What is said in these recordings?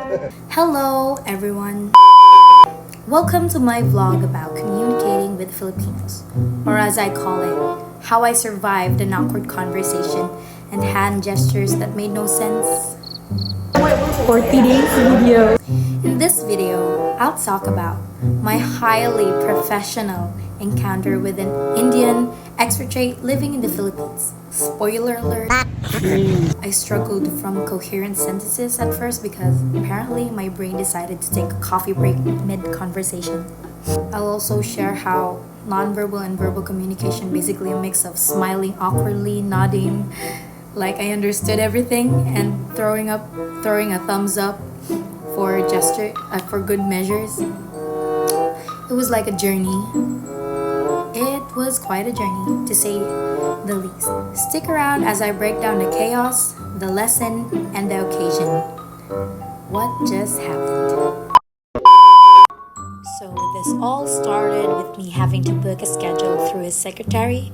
Hello everyone! Welcome to my vlog about communicating with Filipinos, or as I call it, how I survived an awkward conversation and hand gestures that made no sense. For today's video. In this video, I'll talk about my highly professional encounter with an Indian expatriate living in the Philippines. Spoiler alert, I struggled from coherent sentences at first because apparently my brain decided to take a coffee break mid-conversation. I'll also share how nonverbal and verbal communication, basically a mix of smiling awkwardly, nodding like I understood everything, and throwing a thumbs up for for good measures. It was like a journey. It was quite a journey, to say the least. Stick around as I break down the chaos, the lesson, and the occasion. What just happened? So this all started with me having to book a schedule through his secretary,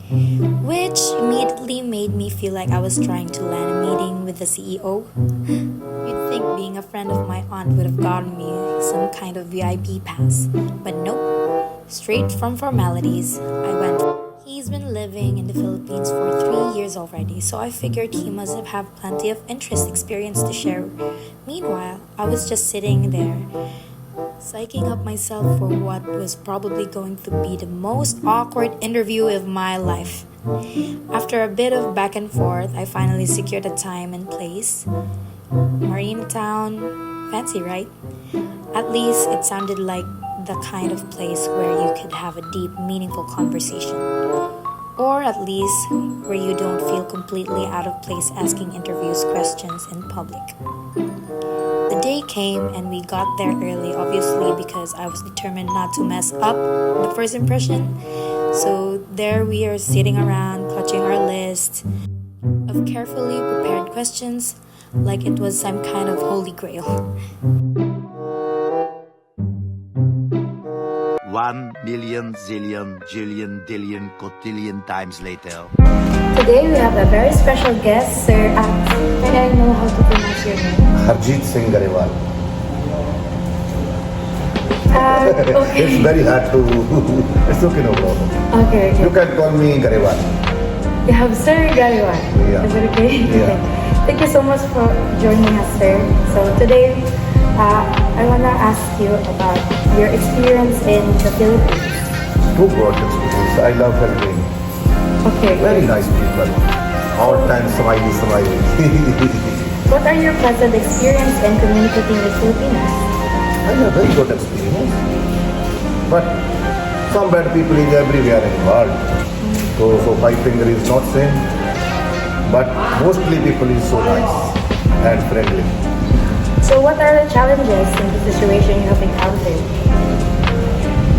which immediately made me feel like I was trying to land a meeting with the CEO. You'd think being a friend of my aunt would have gotten me some kind of VIP pass, but nope. Straight from formalities, I went. He's been living in the Philippines for 3 years already, so I figured he must have had plenty of experience to share. Meanwhile, I was just sitting there, psyching up myself for what was probably going to be the most awkward interview of my life. After a bit of back and forth, I finally secured a time and place. Marina Town, fancy, right? At least it sounded like the kind of place where you could have a deep, meaningful conversation. Or at least where you don't feel completely out of place asking interviews questions in public. The day came and we got there early, obviously, because I was determined not to mess up the first impression. So there we are sitting around, clutching our list of carefully prepared questions like it was some kind of holy grail. 1,000,000 zillion jillion dillion cotillion times later. Today we have a very special guest, Sir May I know how to pronounce your name? Harjeet Singh Garewal. Okay. It's very hard to. It's okay, no problem. Okay. You can call me Garewal. You have Sir Garewal. Yeah. Is it okay? Yeah. Thank you so much for joining us, sir. So today, I wanna ask you about your experience in the Philippines. Two good experience. I love helping. Okay. Very nice people. All time smiley. What are your pleasant experience in communicating with Filipinos? I have very good experience. But some bad people is everywhere in the world. So my finger is not same. But mostly people is so nice and friendly. So what are the challenges in the situation you have encountered?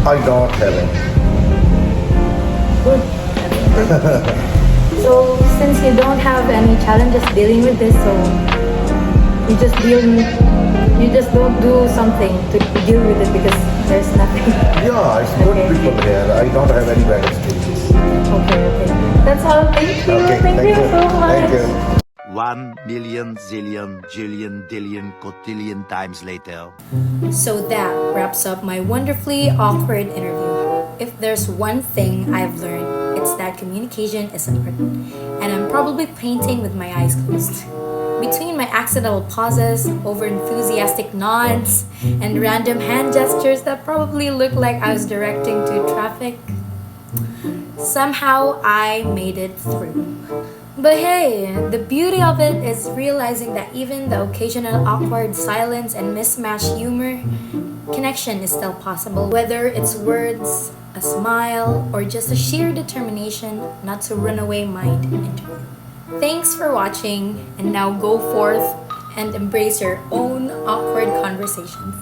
I don't have any. Good. So since you don't have any challenges dealing with this, so you just don't do something to deal with it because there's nothing. Yeah, it's good Okay. people here. I don't have any bad experiences. Okay. That's all. Thank you. Okay, Thank you so much. Thank you. 1,000,000 zillion jillion dillion cotillion times later. So that wraps up my wonderfully awkward interview. If there's one thing I've learned, it's that communication is an art, and I'm probably painting with my eyes closed. Between my accidental pauses, over-enthusiastic nods, and random hand gestures that probably looked like I was directing to traffic, somehow I made it through. But hey, the beauty of it is realizing that even the occasional awkward silence and mismatched humor, connection is still possible. Whether it's words, a smile, or just a sheer determination not to run away mind interview. Thanks for watching, and now go forth and embrace your own awkward conversations.